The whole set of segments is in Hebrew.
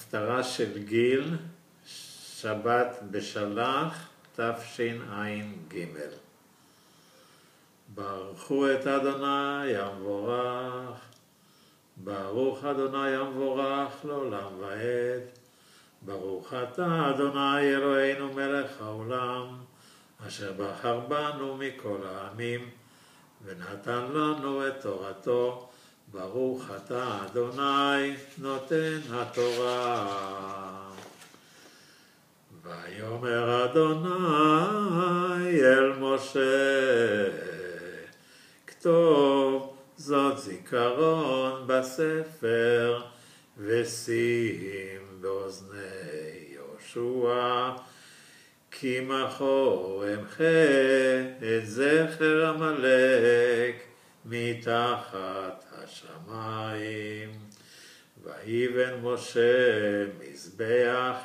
הפטרה של גיל, שבת בשלח, תשע"ג. ברכו את אדוני המבורך, ברוך אדוני המבורך לעולם ועד. ברוך אתה אדוני אלוהינו מלך העולם, אשר בחר בנו מכל העמים, ונתן לנו את תורתו. ברוך אתה אדוני נותן התורה. ויאמר אדוני אל משה, כתוב זאת זיכרון בספר, ושים באוזני יהושע, כי מחור אמחה את זכר עמלק מתחת השמיים. ויבן משה מזבח,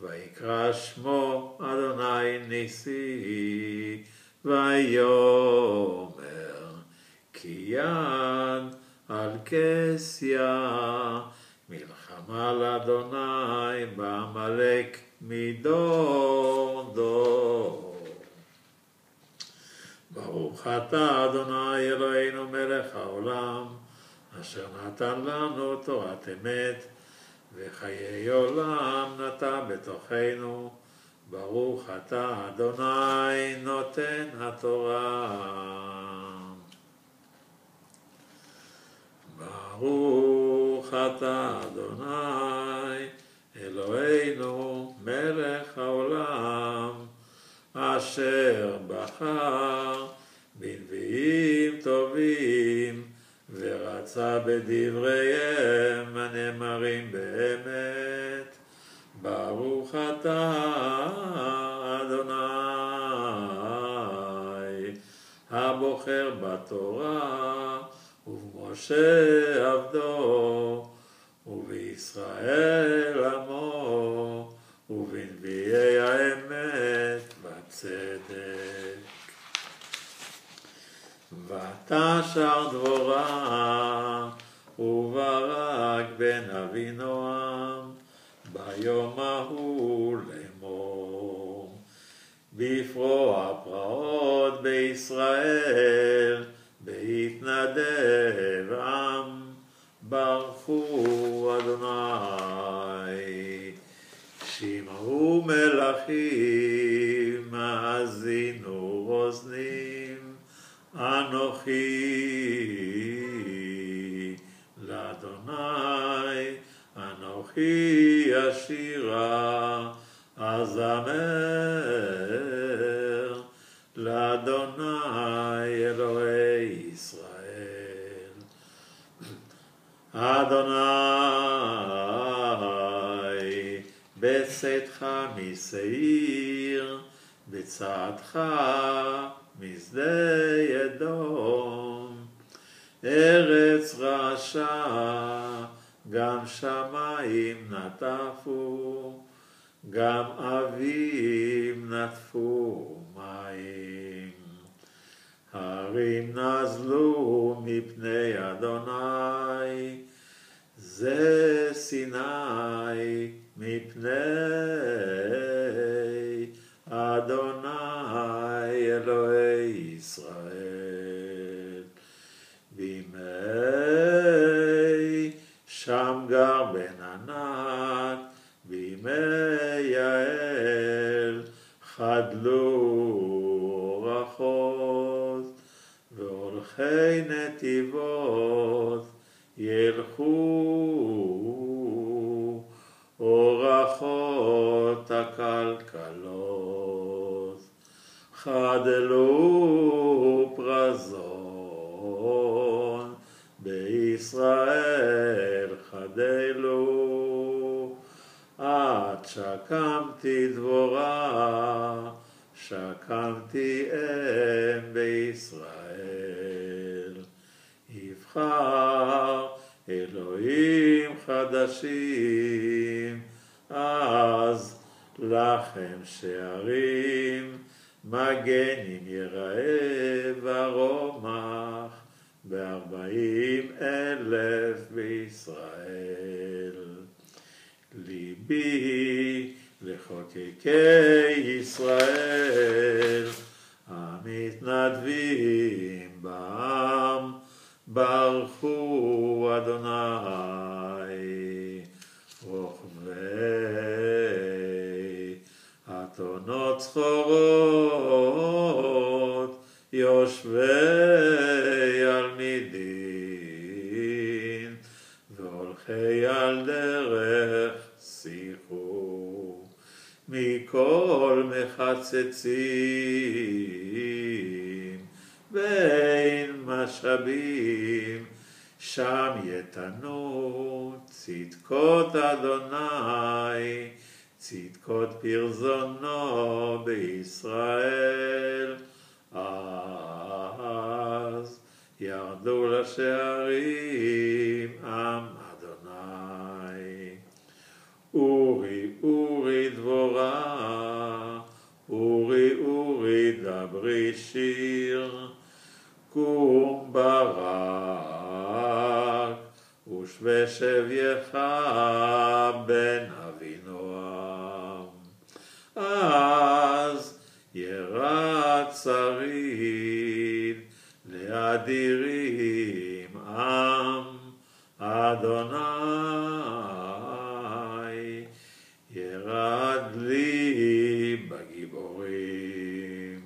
ויקרא שמו אדוני ניסי, ויאמר כי יד על כסיה, מלחמה לאדוני בעמלק מדור דור. ברוך אתה אדוני אלוהינו מלך העולם, אשר נתן לנו תורת אמת, וחיי עולם נטע בתוכנו. ברוך אתה אדוני נותן התורה. ברוך אתה אדוני אלוהינו מלך העולם, אשר בחר בנביאים טובים, ורצה בדבריהם הנאמרים באמת. ברוך אתה אדוני הבוחר בתורה, ובמשה עבדו, ובישראל עמו, ובנביאי האמת בצדק. ותשר דבורה וברק בן אבינועם ביום ההוא לאמור, בפרוע פרעות בישראל, בהתנדב עם, ברכו אדוני. שמעו מלכים, האזינו אוזנים, אנוכי לאדוני, אנוכי אשירה, אזמר לאדוני אלוהי ישראל. אדוני בצאתך משעיר, בצאתך משדה אדום, ארץ רשע גם שמיים נטפו, גם אבים נטפו מים. הרים נזלו מפני אדוני, זה סיני מפני אדוני אלוהי ישראל. בימי שמגר בן ענת, בימי יעל, חדלו אורחות, והולכי נתיבות ילכו, אורחות הכלכלות. חדלו פרזון, בישראל חדלו, עד שקמתי דבורה, שקמתי אם בישראל. יבחר אלוהים חדשים, אז לכם שערים, מגנים יראה ורומח, ב40,000 בישראל. ליבי לחוקקי ישראל, המתנדבים בעם, ברכו אדוני, רוכבי אתונות סחורות, יושבי על מידין, והולכי על דרך שיחו, מכל מחצצים, בין משאבים, שם יתנו צדקות אדוני, צדקות פרזונו בישראל. אז ירדו לשערים עם אדוני. אורי אורי דבורה, אורי אורי דברי שיר, קום ברק ושווה שבייך בן אבינועם. אז ירץ שריד לאדירים עם אדוני, ירד לי בגיבורים,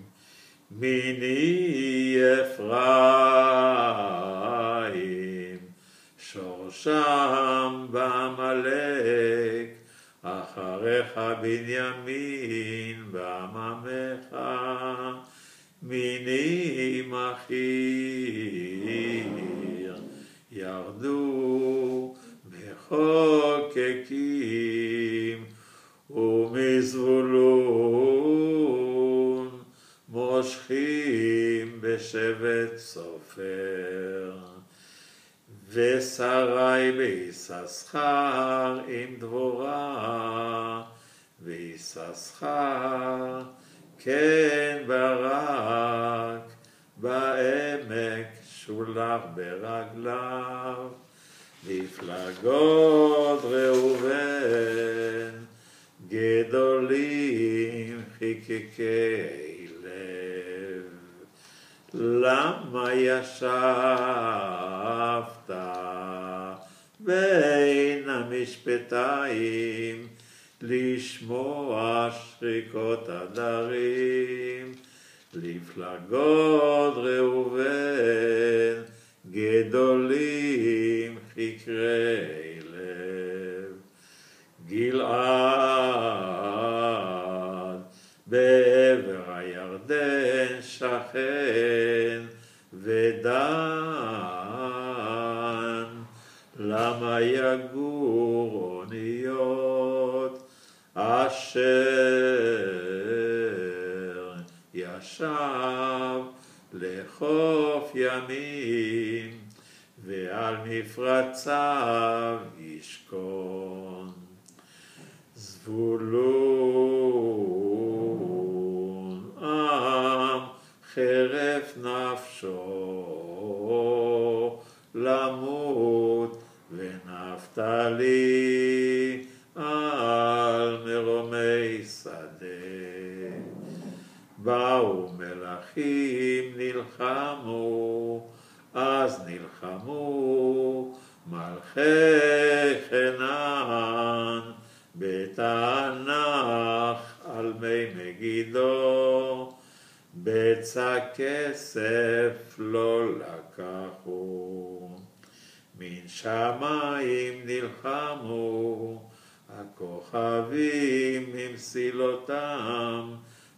מיני אפרים, שורשם בעמלק, אחריך בנימין בעממך, מיני מחיר, ירדו מחוקקים, ומזבולון מושכים בשבט סופר, ושרי ביששכר עם דבורה, ויששכר כן ברק, בעמק שולח ברגליו, מפלגות ראובן, גדולים חיקקי לב. למה ישבת בין המשפטיים, לשמוע שריקות הדרים? לפלגות ראובן, גדולים חקרי לב. גלעד בעבר הירדן שכן, ודן למה יגור אוניות, אשר ישב לחוף ימים, ועל מפרציו ישכון. זבולון עם חרף נפשו למות, ונפתלי על מרומי שדה. באו מלכים נלחמו, אז נלחמו מלכי חנן, בתענך על מי מגידו, בצע כסף לא לקחו. מן שמיים נלחמו, הכוכבים עם סילותם,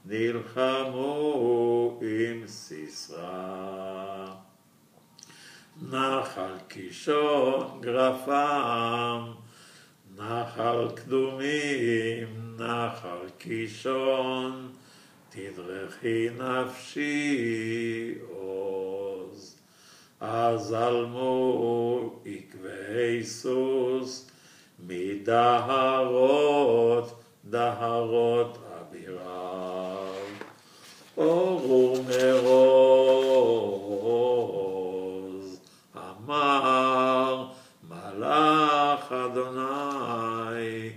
נלחמו עם סיסרא. נחל קישון גרפם, נחל קדומים, נחל קישון, תדרכי נפשי עוז. אז עלמו עקבי סוס, מדהרות, דהרות אביריו. אורו מרוז, אמר מלאך אדוני,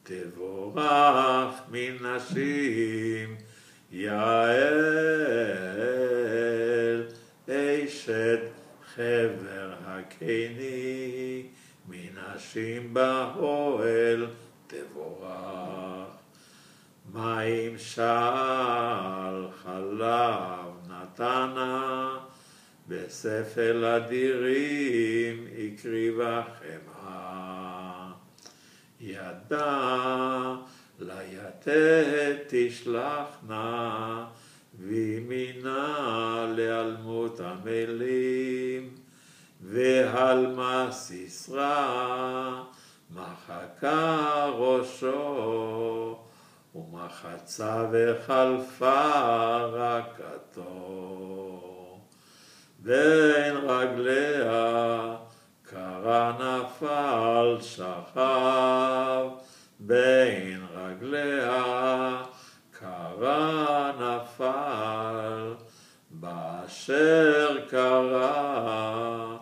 תבורך מנשים, יעל אשת חבר הקני, מנשים באוהל תבורך. מים שעל חלב נתנה, בספל אדירים הקריבה חמאה. ידה ליתד תשלחנה, וימינה להלמות המלים. והלמה סיסרא, מחקה ראשו, ומחצה וחלפה רקתו. בין רגליה קרא נפל שכב, בין רגליה קרא נפל, באשר קרא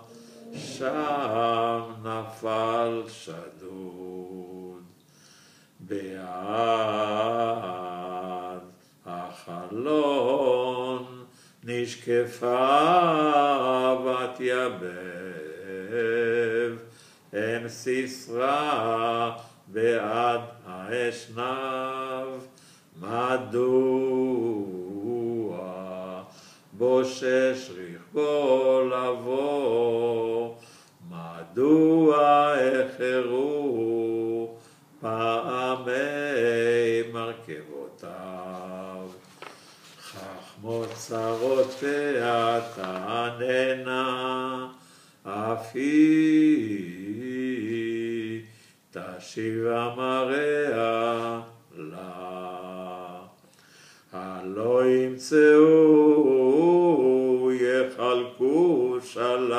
שם נפל שדוד. ביד החלון נשקפה ותיבב, אם סיסרא בעד האשנב. מדוע בושש רכבו לבוא, מדוע איחרו פעמי מרכבותיו. חכמות צרותיה תעננה, אף היא תשיב אמריה לה. הלא ימצאו יחלקו שלל,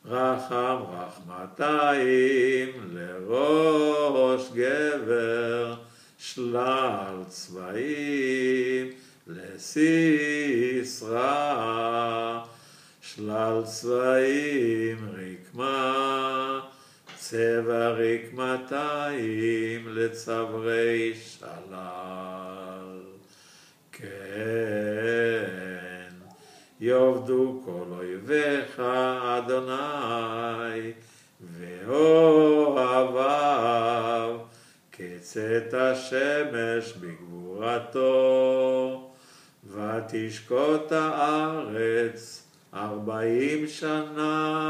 רחם רחמתיים לראש גבר, שלל צבעים לסיסרא, שלל צבעים רקמה, צבע רקמתיים לצברי שלל. כן, יאבדו כל אויביך אדוני, ואוהביו כצאת השמש בגבורתו. ותשקוט הארץ 40 שנה.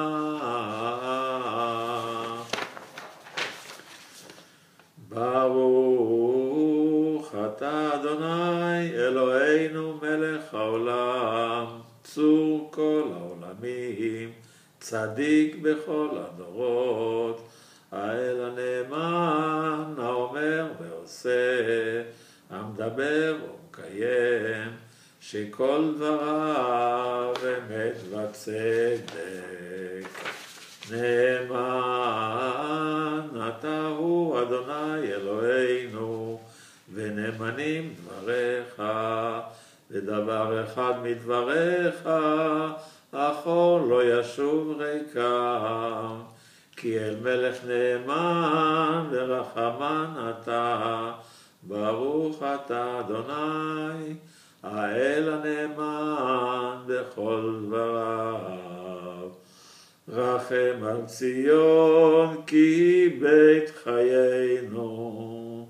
ברוך אתה אדוני אלוהינו מלך העולם, צור כל העולמים, צדיק בכל הדורות. האל הנאמן האומר ועושה, המדבר ומקיים, שכל דבריו אמת וצדק. נאמן אתה הוא אדוני אלוהינו, ונאמנים דבריך, ודבר אחד מדבריך אחור לא ישוב ריקם. כי אל מלך נאמן ורחמן אתה, ברוך אתה אדוני האל הנאמן בכל דבריו. רחם על ציון כי בית חיינו,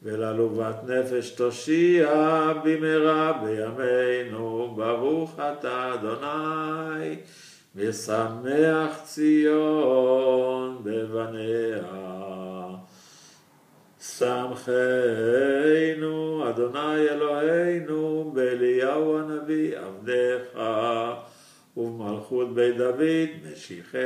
ולעלובת נפש תושיע במהרה בימינו. ברוך אתה אדוני משמח ציון בבניה. שמחנו אדוני אלוהינו באליהו הנביא עבדך, ובמלכות בית דוד משיחנו.